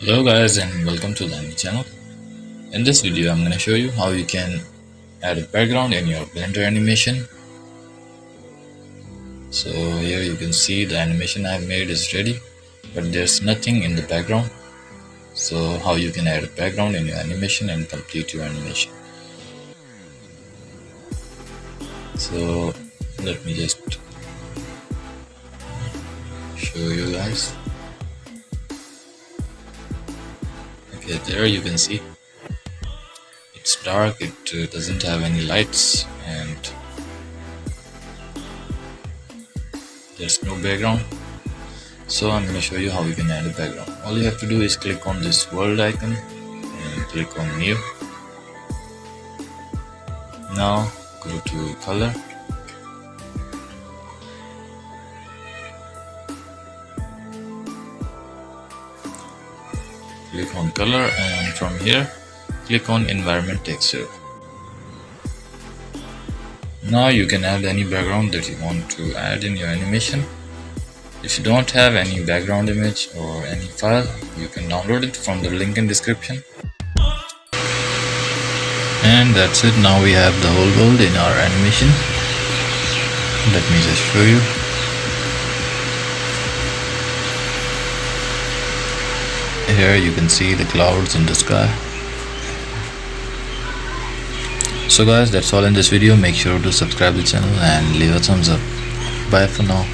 Hello guys and welcome to the channel. In this video I'm going to show you how you can add a background in your Blender animation. So here you can see the animation I've made is ready, but there's nothing in the background. So how you can add a background in your animation and complete your animation. So let me just show you guys. Okay, there you can see it's dark, it doesn't have any lights and there's no background. So I'm going to show you how you can add a background. All you have to do is click on this world icon and click on new. Now go to color, click on color, and from here click on environment texture. Now you can add any background that you want to add in your animation. If you don't have any background image or any file, you can download it from the link in description. And that's it. Now we have the whole world in our animation. Let me just show you. Here you can see the clouds in the sky. So guys, that's all in this video. Make sure to subscribe to the channel and leave a thumbs up. Bye for now.